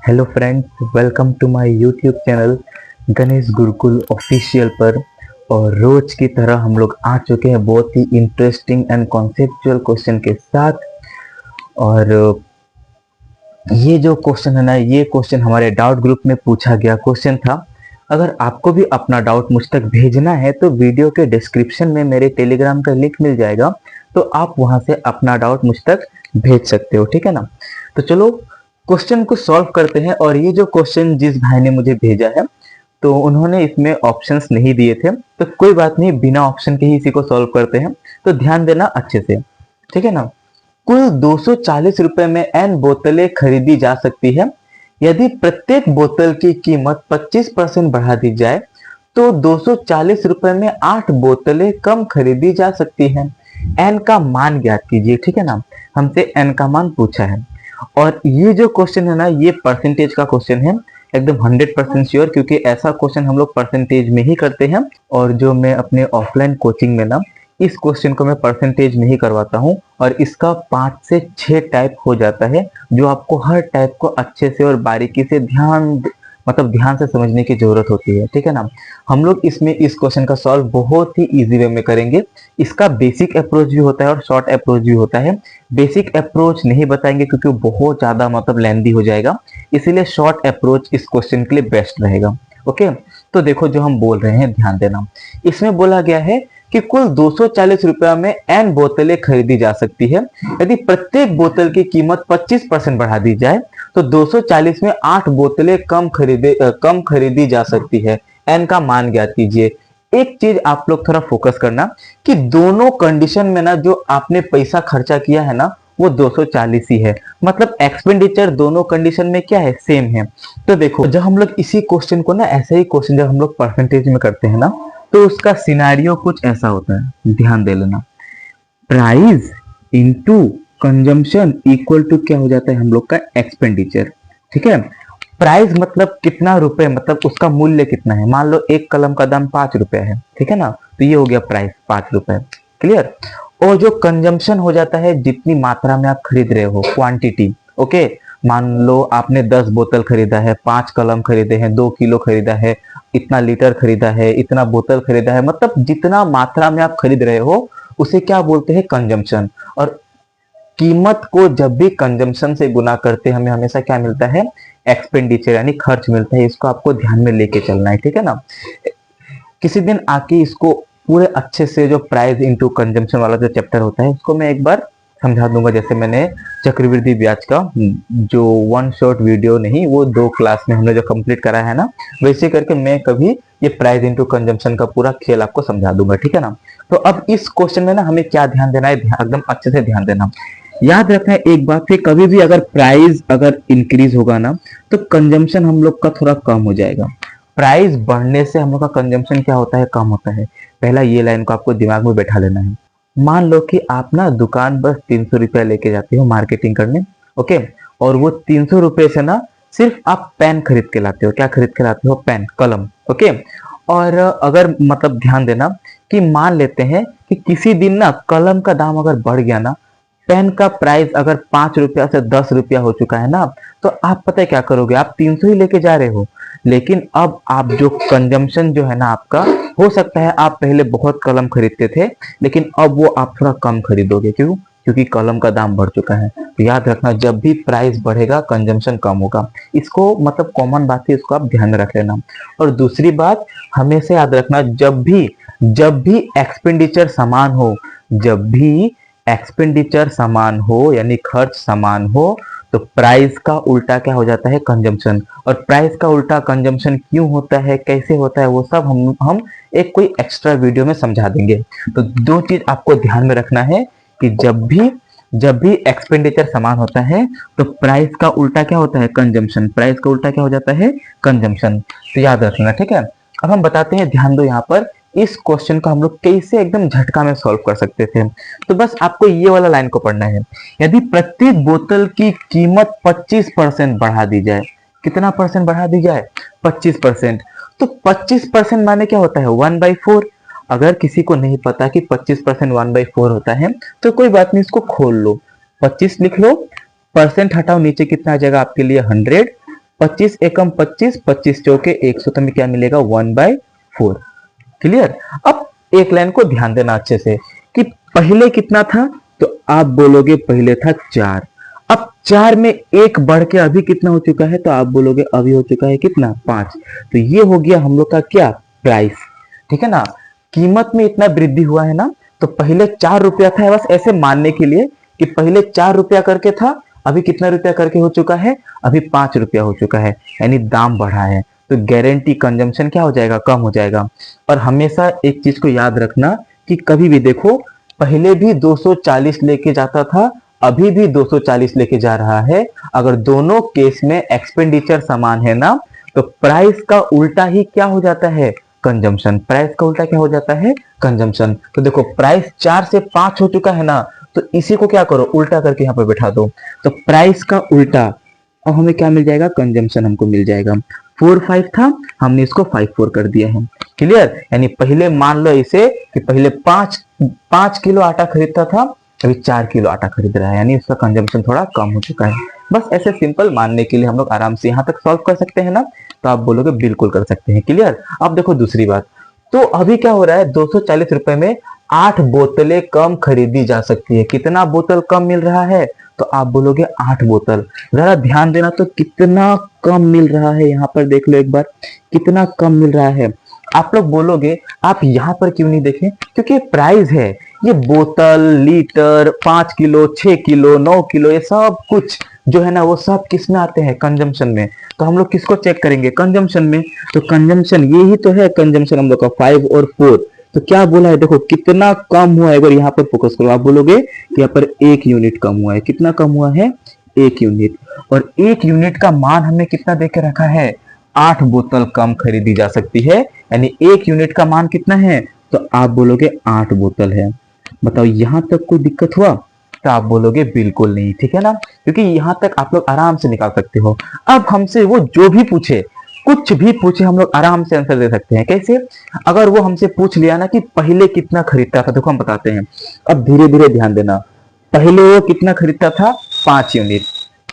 Hello friends, welcome to my YouTube channel Ganesh Gurukul official पर। और रोज की तरह हम लोग आ चुके हैं बहुत ही इंटरेस्टिंग एंड कॉन्सेप्चुअल क्वेश्चन के साथ। और ये जो क्वेश्चन है ना, ये क्वेश्चन हमारे डाउट ग्रुप में पूछा गया क्वेश्चन था। अगर आपको भी अपना डाउट मुझ तक भेजना है तो वीडियो के डिस्क्रिप्शन में मेरे टेलीग्राम का लिंक मिल जाएगा, तो आप वहां से अपना डाउट मुझ तक भेज सकते हो, ठीक है ना। तो चलो क्वेश्चन को सॉल्व करते हैं। और ये जो क्वेश्चन जिस भाई ने मुझे भेजा है, तो उन्होंने इसमें ऑप्शंस नहीं दिए थे, तो कोई बात नहीं, बिना ऑप्शन के ही इसी को सॉल्व करते हैं। तो ध्यान देना अच्छे से, ठीक है ना। कुल 240 रुपए में एन बोतलें खरीदी जा सकती है। यदि प्रत्येक बोतल की कीमत 25% बढ़ा दी जाए तो 240 रुपए में 8 बोतलें कम खरीदी जा सकती हैं। एन का मान ज्ञात कीजिए, ठीक है ना। हमसे एन का मान पूछा है। और ये जो क्वेश्चन है ना, ये परसेंटेज का क्वेश्चन है, एकदम 100% श्योर, क्योंकि ऐसा क्वेश्चन हम लोग परसेंटेज में ही करते हैं। और जो मैं अपने ऑफलाइन कोचिंग में ना, इस क्वेश्चन को मैं परसेंटेज में ही करवाता हूँ। और इसका 5 से 6 टाइप हो जाता है, जो आपको हर टाइप को अच्छे से और बारीकी से ध्यान से समझने की जरूरत होती है, ठीक है ना। हम लोग इसमें इस क्वेश्चन का सॉल्व बहुत ही इजी वे में करेंगे। इसका बेसिक अप्रोच भी होता है और शॉर्ट अप्रोच भी होता है। बेसिक अप्रोच नहीं बताएंगे क्योंकि वो बहुत ज्यादा लेंदी हो जाएगा, इसीलिए शॉर्ट अप्रोच इस क्वेश्चन के लिए बेस्ट रहेगा। ओके, तो देखो जो हम बोल रहे हैं ध्यान देना। इसमें बोला गया है कि कुल 240 रुपया में एन बोतलें खरीदी जा सकती है। यदि प्रत्येक बोतल की कीमत 25% बढ़ा दी जाए तो 240 में 8 बोतलें कम खरीदी जा सकती है। एन का मान ज्ञात कीजिए। एक चीज आप लोग थोड़ा फोकस करना कि दोनों कंडीशन में ना, जो आपने पैसा खर्चा किया है ना, वो 240 ही है। मतलब एक्सपेंडिचर दोनों कंडीशन में क्या है, सेम है। तो देखो, जब हम लोग इसी क्वेश्चन को ना, ऐसे ही क्वेश्चन जब हम लोग परसेंटेज में करते हैं ना, तो उसका सिनारियो कुछ ऐसा होता है, ध्यान दे लेना। Price into consumption equal to क्या हो जाता है हम लोग का, एक्सपेंडिचर, ठीक है। प्राइस मतलब कितना रुपए, मतलब उसका मूल्य कितना है। मान लो एक कलम का दाम 5 रुपए है, ठीक है ना, तो ये हो गया प्राइस 5 रुपए, क्लियर। और जो कंजम्पशन हो जाता है, जितनी मात्रा में आप खरीद रहे हो, क्वांटिटी। ओके, मान लो आपने 10 बोतल खरीदा है, 5 कलम खरीदे हैं, 2 किलो खरीदा है, इतना लीटर खरीदा है, इतना बोतल खरीदा है, मतलब जितना मात्रा में आप खरीद रहे हो उसे क्या बोलते हैं, कंजम्पशन। और कीमत को जब भी कंजम्पशन से गुना करते हैं, हमें हमेशा क्या मिलता है, एक्सपेंडिचर यानी खर्च मिलता है। इसको आपको ध्यान में लेके चलना है, ठीक है ना। किसी दिन आके इसको पूरे अच्छे से, जो प्राइस इनटू कंजम्पशन वाला जो चैप्टर होता है, उसको मैं एक बार समझा दूंगा। जैसे मैंने चक्रवृद्धि ब्याज का जो 1 शॉर्ट वीडियो नहीं, वो 2 क्लास में हमने जो कंप्लीट करा है ना, वैसे करके मैं कभी ये प्राइस इनटू कंजम्पशन का पूरा खेल आपको समझा दूंगा, ठीक है ना। तो अब इस क्वेश्चन में ना हमें क्या ध्यान देना है, एकदम अच्छे से ध्यान देना। याद रखना है एक बात है, कभी भी अगर प्राइस अगर इंक्रीज होगा ना, तो कंजम्पशन हम लोग का थोड़ा कम हो जाएगा। प्राइस बढ़ने से हम लोग का कंजम्पशन क्या होता है, कम होता है। पहला ये लाइन को आपको दिमाग में बैठा लेना है। मान लो कि आप ना दुकान बस 300 रुपया लेके जाते हो मार्केटिंग करने, ओके। और वो 300 रुपये से ना सिर्फ आप पेन खरीद के लाते हो। क्या खरीद के लाते हो, पेन, कलम, ओके। और अगर ध्यान देना कि मान लेते हैं कि किसी दिन ना कलम का दाम अगर बढ़ गया ना, पेन का प्राइस अगर 5 रुपया से 10 रुपया हो चुका है ना, तो आप पता है क्या करोगे, आप 300 ही लेके जा रहे हो। लेकिन अब आप जो कंजम्पशन जो है ना आपका, हो सकता है आप पहले बहुत कलम खरीदते थे, लेकिन अब वो आप थोड़ा कम खरीदोगे। क्यों? क्योंकि कलम का दाम बढ़ चुका है। तो याद रखना, जब भी प्राइस बढ़ेगा कंजम्पशन कम होगा। इसको कॉमन बात है, इसको आप ध्यान में रख लेना। और दूसरी बात हमेशा याद रखना, जब भी एक्सपेंडिचर समान हो, जब भी एक्सपेंडिचर समान हो यानी खर्च समान हो, तो प्राइस का उल्टा क्या हो जाता है, कंजम्पशन। और प्राइस का उल्टा कंजम्पशन क्यों होता है, कैसे होता है, वो सब हम एक कोई एक्स्ट्रा वीडियो में समझा देंगे। तो 2 चीज आपको ध्यान में रखना है कि जब भी एक्सपेंडिचर समान होता है तो प्राइस का उल्टा क्या होता है, कंजम्पशन। प्राइस का उल्टा क्या हो जाता है, कंजम्पशन। तो याद रखना, ठीक है। अब हम बताते हैं, ध्यान दो यहाँ पर, इस क्वेश्चन को हम लोग कैसे एकदम झटका में सॉल्व कर सकते थे। तो बस आपको ये वाला लाइन को पढ़ना है। यदि प्रत्येक बोतल की कीमत 25% बढ़ा दी जाए, कितना परसेंट बढ़ा दी जाए, 25%। तो 25% माने क्या होता है, 1/4। अगर किसी को नहीं पता कि 25% 1/4 होता है, तो कोई बात नहीं, इसको खोल लो, 25 लिख लो, परसेंट हटाओ, नीचे कितना आ जाएगा आपके लिए, 100। 25 एकम 25, 25 चौके 100, तो हमें क्या मिलेगा 1/4। क्लियर। अब एक लाइन को ध्यान देना अच्छे से कि पहले कितना था, तो आप बोलोगे पहले था 4। अब 4 में एक बढ़ के अभी कितना हो चुका है, तो आप बोलोगे अभी हो चुका है कितना 5। तो ये हो गया हम लोग का क्या प्राइस, ठीक है ना। कीमत में इतना वृद्धि हुआ है ना, तो पहले 4 रुपया था, बस ऐसे मानने के लिए कि पहले 4 रुपया करके था, अभी कितना रुपया करके हो चुका है, अभी 5 रुपया हो चुका है, यानी दाम बढ़ा है। तो गारंटी कंजम्पशन क्या हो जाएगा, कम हो जाएगा। और हमेशा एक चीज को याद रखना कि कभी भी देखो, पहले भी 240 लेके जाता था, अभी भी 240 लेके जा रहा है। अगर दोनों केस में एक्सपेंडिचर समान है ना, तो प्राइस का उल्टा ही क्या हो जाता है, कंजम्पशन। प्राइस का उल्टा क्या हो जाता है, कंजम्पशन। तो देखो प्राइस 4 से 5 हो चुका है ना, तो इसी को क्या करो, उल्टा करके यहाँ पे बैठा दो। तो प्राइस का उल्टा, और हमें क्या मिल जाएगा, कंजम्पशन हमको मिल जाएगा। 4-5 था, हमने इसको 5-4 कर दिया है। क्लियर। यानी पहले मान लो इसे कि पहले 5 किलो आटा खरीदता था, अभी 4 किलो आटा खरीद रहा है, यानी उसका कंजम्पशन थोड़ा कम हो चुका है। बस ऐसे सिंपल मानने के लिए हम लोग आराम से यहाँ तक सॉल्व कर सकते हैं ना, तो आप बोलोगे बिल्कुल कर सकते हैं। क्लियर। अब देखो दूसरी बात, तो अभी क्या हो रहा है, 240 रुपए में 8 बोतलें कम खरीदी जा सकती है। कितना बोतल कम मिल रहा है, तो आप बोलोगे 8 बोतल। जरा ध्यान देना, तो कितना कम मिल रहा है, यहाँ पर देख लो एक बार, कितना कम मिल रहा है। आप लोग बोलोगे आप यहाँ पर क्यों नहीं देखें, क्योंकि प्राइस है, ये बोतल, लीटर, 5 किलो, 6 किलो, 9 किलो, ये सब कुछ जो है ना, वो सब किस में आते हैं, कंजम्पशन में। तो हम लोग किसको चेक करेंगे, कंजम्पशन में। तो कंजम्पशन ये ही तो है, कंजम्पशन हम लोग का 5 और 4। तो क्या बोला है, देखो कितना कम हुआ है। अगर यहाँ पर फोकस करो, आप बोलोगे कि यहाँ पर 1 यूनिट कम हुआ है। कितना कम हुआ है, 1 यूनिट। और 1 यूनिट का मान हमने कितना देके रखा है, 8 बोतल कम खरीदी जा सकती है। यानी 1 यूनिट का मान कितना है, तो आप बोलोगे 8 बोतल है। बताओ यहां तक कोई दिक्कत हुआ, तो आप बोलोगे बिल्कुल नहीं, ठीक है ना, क्योंकि यहां तक आप लोग आराम से निकाल सकते हो। अब हमसे वो जो भी पूछे, कुछ भी पूछे, हम लोग आराम से आंसर दे सकते हैं। कैसे, अगर वो हमसे पूछ लिया ना कि पहले कितना खरीदता था, देखो हम बताते हैं। अब धीरे धीरे ध्यान देना, पहले वो कितना खरीदता था, 5 यूनिट।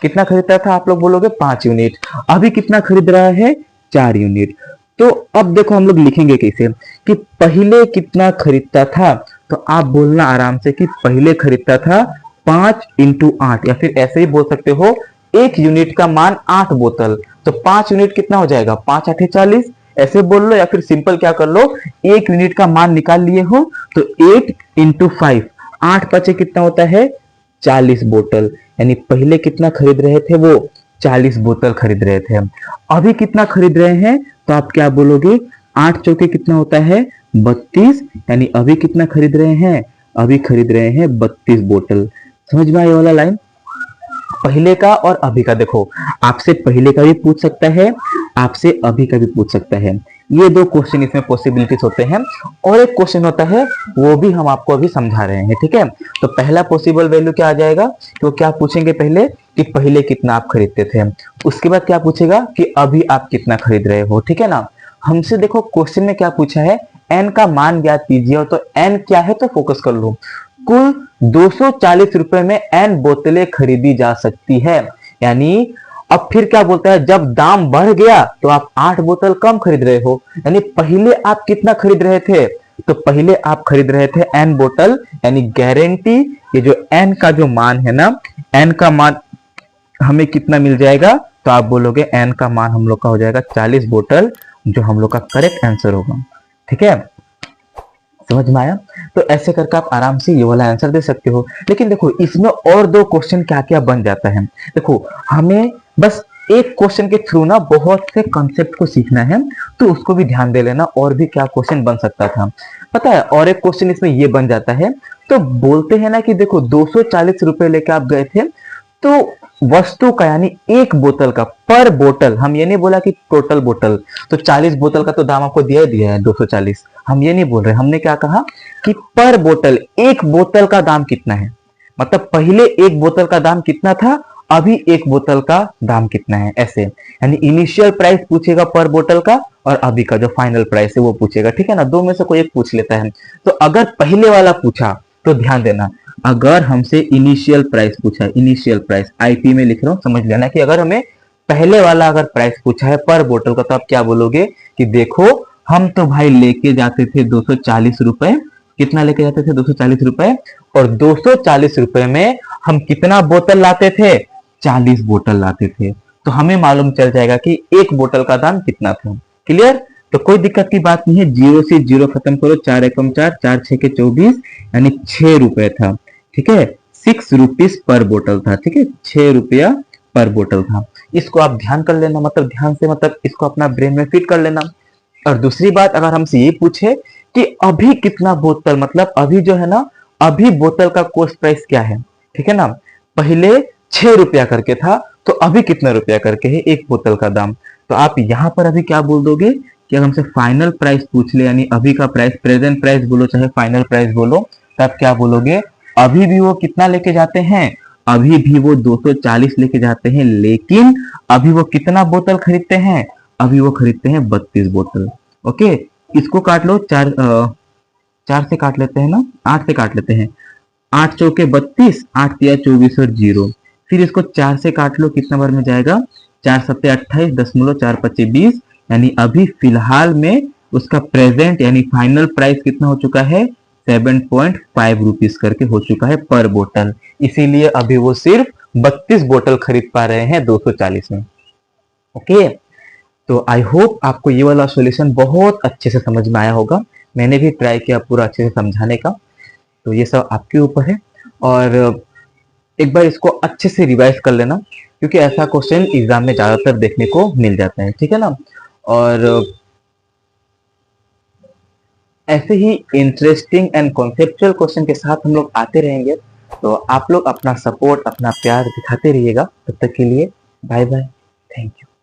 कितना खरीदता था, आप लोग बोलोगे 5 यूनिट। अभी कितना खरीद रहा है, 4 यूनिट। तो अब देखो हम लोग लिखेंगे कैसे, कि पहले कितना खरीदता था, तो आप बोलना आराम से कि पहले खरीदता था 5 × 8, या फिर ऐसे ही बोल सकते हो 1 यूनिट का मान 8 बोतल। तो 5 यूनिट कितना हो जाएगा, 5 8 40, ऐसे बोल लो। या फिर सिंपल क्या कर लो, 1 यूनिट का मान निकाल लिए हो, तो 8 × 5, 8 5 कितना होता है, 40 बोतल। यानी पहले कितना खरीद रहे थे, वो 40 बोतल खरीद रहे थे। अभी कितना खरीद रहे हैं, तो आप क्या बोलोगे, 8 चौके कितना होता है, 32। यानी अभी कितना खरीद रहे हैं, अभी खरीद रहे हैं 32 बोतल। समझ में आया वाला लाइन, पहले का और अभी का। देखो आपसे पहले का भी पूछ सकता है, आपसे अभी का भी पूछ सकता है। ये 2 क्वेश्चन इसमें पॉसिबिलिटीज होते हैं। और एक क्वेश्चन होता है, वो भी हम आपको अभी समझा रहे हैं, ठीक है। तो पहला पॉसिबल वैल्यू क्या आ जाएगा, तो क्या पूछेंगे पहले कि पहले कितना आप खरीदते थे, उसके बाद क्या पूछेगा कि अभी आप कितना खरीद रहे हो, ठीक है ना। हमसे देखो क्वेश्चन में क्या पूछा है, एन का मान ज्ञात कीजिए। तो एन क्या है, तो फोकस कर लो, कुल 240 रुपए में एन बोतलें खरीदी जा सकती है। यानी अब फिर क्या बोलता है, जब दाम बढ़ गया तो आप 8 बोतल कम खरीद रहे हो। यानी पहले आप कितना खरीद रहे थे, तो पहले आप खरीद रहे थे एन बोतल। यानी गारंटी ये जो एन का जो मान है ना, एन का मान हमें कितना मिल जाएगा, तो आप बोलोगे एन का मान हम लोग का हो जाएगा 40 बोतल, जो हम लोग का करेक्ट आंसर होगा। ठीक है, समझ में आया। तो ऐसे करके आप आराम से ये वाला आंसर दे सकते हो। लेकिन देखो इसमें और 2 क्वेश्चन क्या क्या बन जाता है। देखो हमें बस एक क्वेश्चन के थ्रू ना बहुत से कॉन्सेप्ट को सीखना है, तो उसको भी ध्यान दे लेना। और भी क्या क्वेश्चन बन सकता था पता है, और एक क्वेश्चन इसमें ये बन जाता है। तो बोलते हैं ना कि देखो 240 रुपए लेके आप गए थे, तो वस्तु का यानी एक बोतल का पर बोतल, हम ये नहीं बोला कि टोटल बोतल, तो 40 बोतल का तो दाम आपको दिया ही दिया है 240, हम ये नहीं बोल रहे। हमने क्या कहा कि पर बोतल, एक बोतल का दाम कितना है, मतलब पहले एक बोतल का दाम कितना था, अभी एक बोतल का दाम कितना है, ऐसे। यानी इनिशियल प्राइस पूछेगा पर बोतल का, और अभी का जो फाइनल प्राइस है वो पूछेगा। ठीक है ना, 2 में से कोई एक पूछ लेता है। तो अगर पहले वाला पूछा तो ध्यान देना, अगर हमसे इनिशियल प्राइस पूछा, इनिशियल प्राइस आईपी में लिख रहा हूं, समझ लेना कि अगर हमें पहले वाला अगर प्राइस पूछा है पर बोतल का, तो आप क्या बोलोगे कि देखो हम तो भाई लेके जाते थे 240 रुपए, कितना लेके जाते थे 240 रुपए, और 240 रुपए में हम कितना बोतल लाते थे, 40 बोतल लाते थे। तो हमें मालूम चल जाएगा कि एक बोतल का दाम कितना था। क्लियर? तो कोई दिक्कत की बात नहीं है, जीरो से जीरो खत्म करो, 4 एकम 4, 4 6 के 24, यानी 6 रुपए था। ठीक है, 6 रुपीज पर बोतल था। ठीक है, 6 रुपया पर बोतल था। इसको आप ध्यान कर लेना, मतलब ध्यान से, मतलब इसको अपना ब्रेन में फिट कर लेना। और दूसरी बात, अगर हमसे ये पूछे कि अभी कितना बोतल, मतलब अभी जो है ना, अभी बोतल का कॉस्ट प्राइस क्या है, ठीक है ना, पहले 6 रुपया करके था, तो अभी कितना रुपया करके है एक बोतल का दाम। तो आप यहां पर अभी क्या बोल दोगे कि अगर हमसे फाइनल प्राइस पूछ ले, यानी अभी का प्राइस, प्रेजेंट प्राइस बोलो चाहे फाइनल प्राइस बोलो, तो आप क्या बोलोगे, अभी भी वो कितना लेके जाते हैं, अभी भी वो 240 लेके जाते हैं, लेकिन अभी वो कितना बोतल खरीदते हैं, अभी वो खरीदते हैं 32 बोतल। ओके, इसको काट लो, 4 से काट लेते हैं ना, 8 से काट लेते हैं, 8 चौके 32, 8 तिया 24 और 0। फिर इसको 4 से काट लो, कितना बार में जाएगा, 4 सत्ते 28, 10 4 25, यानी अभी फिलहाल में उसका प्रेजेंट यानी फाइनल प्राइस कितना हो चुका है, 7.5 रुपीज करके हो चुका है पर बोतल। इसीलिए अभी वो सिर्फ 32 बोतल खरीद पा रहे हैं 240 में। ओके, तो आई होप आपको ये वाला सॉल्यूशन बहुत अच्छे से समझ में आया होगा। मैंने भी ट्राई किया पूरा अच्छे से समझाने का, तो ये सब आपके ऊपर है। और एक बार इसको अच्छे से रिवाइज कर लेना, क्योंकि ऐसा क्वेश्चन एग्जाम में ज्यादातर देखने को मिल जाता है। ठीक है ना, और ऐसे ही इंटरेस्टिंग एंड कॉन्सेप्चुअल क्वेश्चन के साथ हम लोग आते रहेंगे। तो आप लोग अपना सपोर्ट, अपना प्यार दिखाते रहिएगा। तब तक के लिए बाय बाय, थैंक यू।